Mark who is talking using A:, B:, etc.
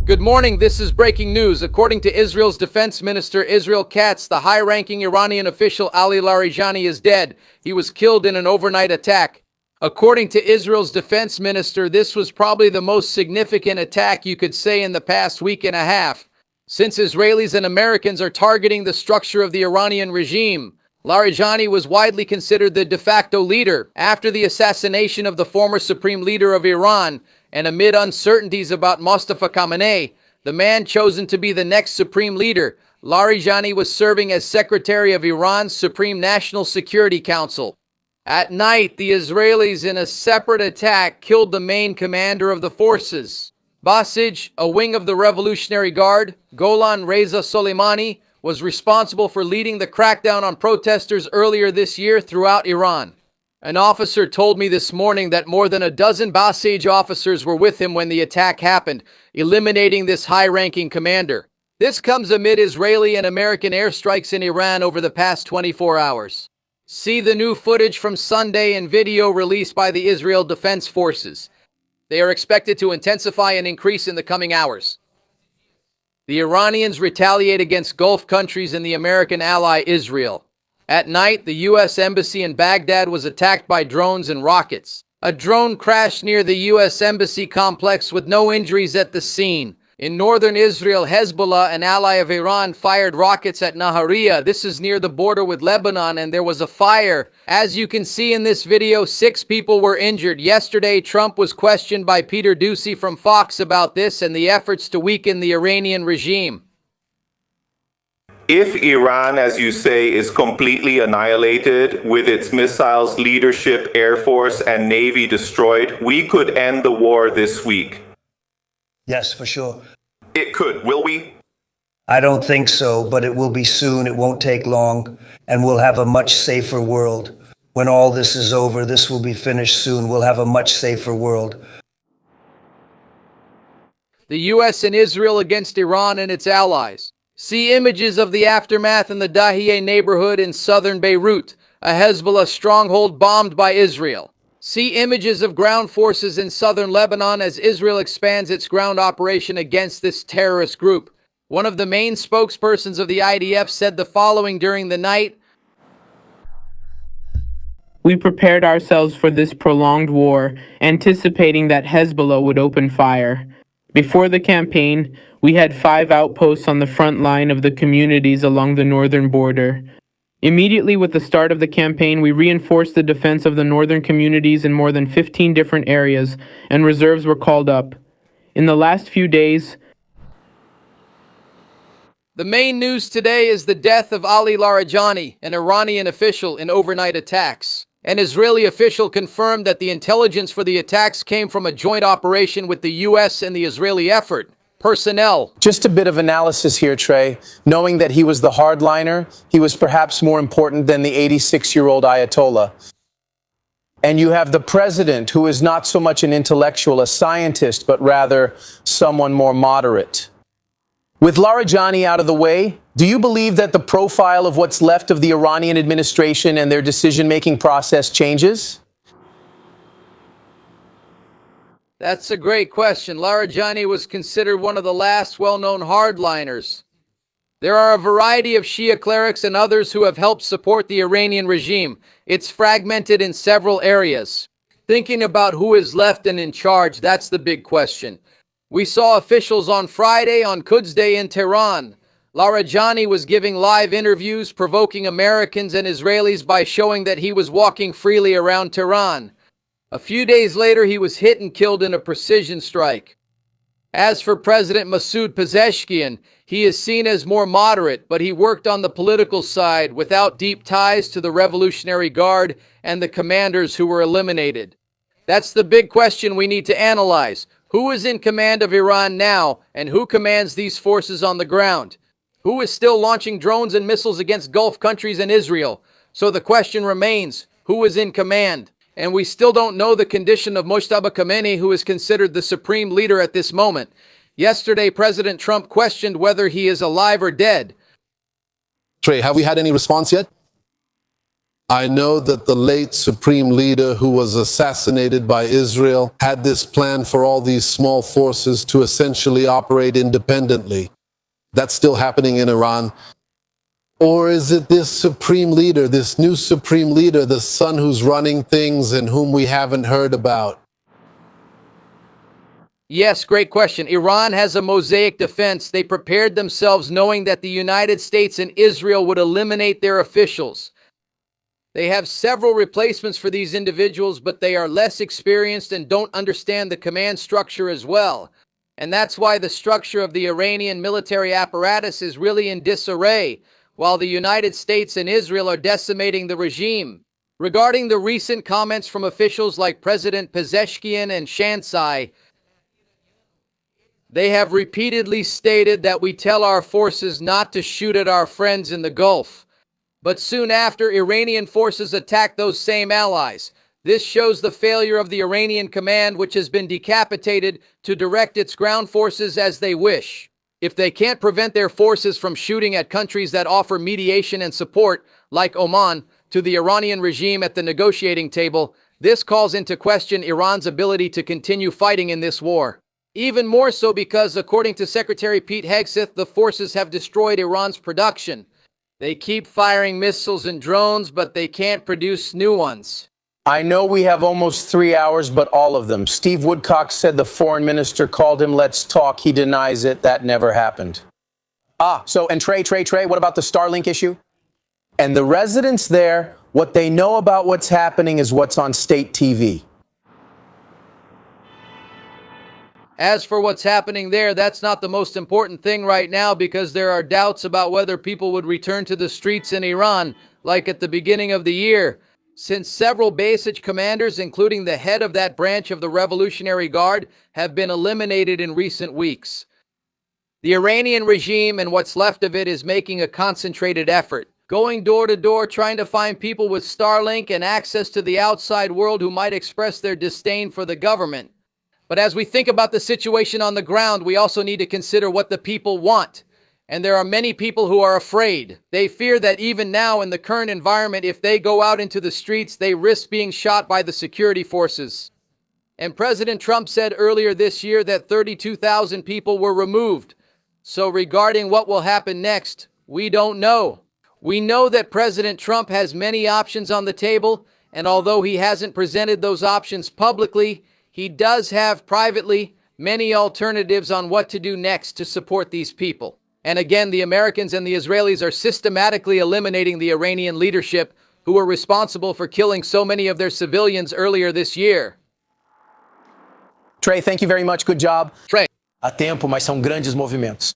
A: Good morning, this is breaking news. According to Israel's defense minister Israel Katz, the high-ranking Iranian official Ali Larijani is dead. He was killed in an overnight attack. According to Israel's defense minister, this was probably the most significant attack you could say in the past week and a half, since Israelis and Americans are targeting the structure of the Iranian regime. Larijani was widely considered the de facto leader after the assassination of the former supreme leader of Iran, and amid uncertainties about Mustafa Khamenei, the man chosen to be the next supreme leader, Larijani was serving as secretary of Iran's Supreme National Security Council. At night, the Israelis in a separate attack killed the main commander of the forces. Basij, a wing of the Revolutionary Guard, Golan Reza Soleimani, was responsible for leading the crackdown on protesters earlier this year throughout Iran. An officer told me this morning that more than a dozen Basij officers were with him when the attack happened, eliminating this high-ranking commander. This comes amid Israeli and American airstrikes in Iran over the past 24 hours. See the new footage from Sunday and video released by the Israel Defense Forces. They are expected to intensify and increase in the coming hours. The Iranians retaliate against Gulf countries and the American ally Israel. At night, the U.S. Embassy in Baghdad was attacked by drones and rockets. A drone crashed near the U.S. Embassy complex with no injuries at the scene. In northern Israel, Hezbollah, an ally of Iran, fired rockets at Nahariya. This is near the border with Lebanon, and there was a fire. As you can see in this video, 6 people were injured. Yesterday, Trump was questioned by Peter Doocy from Fox about this and the efforts to weaken the Iranian regime.
B: If Iran, as you say, is completely annihilated with its missiles, leadership, air force, and navy destroyed, we could end the war this week.
C: Yes, for sure.
B: It could. Will we?
C: I don't think so, but it will be soon. It won't take long, and we'll have a much safer world. When all this is over, this will be finished soon. We'll have a much safer world.
A: The U.S. and Israel against Iran and its allies. See images of the aftermath in the Dahieh neighborhood in southern Beirut, a Hezbollah stronghold bombed by Israel. See images of ground forces in southern Lebanon as Israel expands its ground operation against this terrorist group. One of the main spokespersons of the IDF said the following during the night.
D: We prepared ourselves for this prolonged war, anticipating that Hezbollah would open fire. Before the campaign, we had 5 outposts on the front line of the communities along the northern border. Immediately with the start of the campaign, we reinforced the defense of the northern communities in more than 15 different areas, and reserves were called up. In the last few days,
A: The main news today is the death of Ali Larijani, an Iranian official, in overnight attacks. An Israeli official confirmed that the intelligence for the attacks came from a joint operation with the U.S. and the Israeli effort. Personnel.
E: Just a bit of analysis here, Trey. Knowing that he was the hardliner, he was perhaps more important than the 86-year-old Ayatollah. And you have the president, who is not so much an intellectual, a scientist, but rather someone more moderate. With Larijani out of the way, do you believe that the profile of what's left of the Iranian administration and their decision-making process changes?
A: That's a great question. Larijani was considered one of the last well-known hardliners. There are a variety of Shia clerics and others who have helped support the Iranian regime. It's fragmented in several areas. Thinking about who is left and in charge, that's the big question. We saw officials on Friday on Quds Day in Tehran. Larijani was giving live interviews, provoking Americans and Israelis by showing that he was walking freely around Tehran. A few days later, he was hit and killed in a precision strike. As for President Masoud Pezeshkian, he is seen as more moderate, but he worked on the political side without deep ties to the Revolutionary Guard and the commanders who were eliminated. That's the big question we need to analyze. Who is in command of Iran now, and who commands these forces on the ground? Who is still launching drones and missiles against Gulf countries and Israel? So the question remains, who is in command? And we still don't know the condition of Mustafa Khamenei, who is considered the supreme leader at this moment. Yesterday, President Trump questioned whether he is alive or dead.
F: Trey, have we had any response yet? I know that the late supreme leader who was assassinated by Israel had this plan for all these small forces to essentially operate independently. That's still happening in Iran. Or is it this supreme leader, this new supreme leader, the son who's running things and whom we haven't heard about?
A: Yes, great question. Iran has a mosaic defense. They prepared themselves knowing that the United States and Israel would eliminate their officials. They have several replacements for these individuals, but they are less experienced and don't understand the command structure as well. And that's why the structure of the Iranian military apparatus is really in disarray, while the United States and Israel are decimating the regime. Regarding the recent comments from officials like President Pezeshkian and Shansai, they have repeatedly stated that we tell our forces not to shoot at our friends in the Gulf. But soon after, Iranian forces attacked those same allies. This shows the failure of the Iranian command, which has been decapitated, to direct its ground forces as they wish. If they can't prevent their forces from shooting at countries that offer mediation and support, like Oman, to the Iranian regime at the negotiating table, this calls into question Iran's ability to continue fighting in this war. Even more so because, according to Secretary Pete Hegseth, the forces have destroyed Iran's production. They keep firing missiles and drones, but they can't produce new ones.
E: I know we have almost 3 hours, but all of them. Steve Woodcock said the foreign minister called him, let's talk. He denies it. That never happened. And Trey, what about the Starlink issue? And the residents there, what they know about what's happening is what's on state TV.
A: As for what's happening there, that's not the most important thing right now because there are doubts about whether people would return to the streets in Iran, like at the beginning of the year, since several basic commanders, including the head of that branch of the Revolutionary Guard, have been eliminated in recent weeks. The Iranian regime and what's left of it is making a concentrated effort, going door to door trying to find people with Starlink and access to the outside world who might express their disdain for the government. But as we think about the situation on the ground, we also need to consider what the people want. And there are many people who are afraid. They fear that even now in the current environment, if they go out into the streets, they risk being shot by the security forces. And President Trump said earlier this year that 32,000 people were removed. So regarding what will happen next, we don't know. We know that President Trump has many options on the table, and although he hasn't presented those options publicly, he does have privately many alternatives on what to do next to support these people. And again, the Americans and the Israelis are systematically eliminating the Iranian leadership who were responsible for killing so many of their civilians earlier this year.
E: Trey, thank you very much. Good job.
A: Trey.
E: Há tempo, mas são grandes movimentos.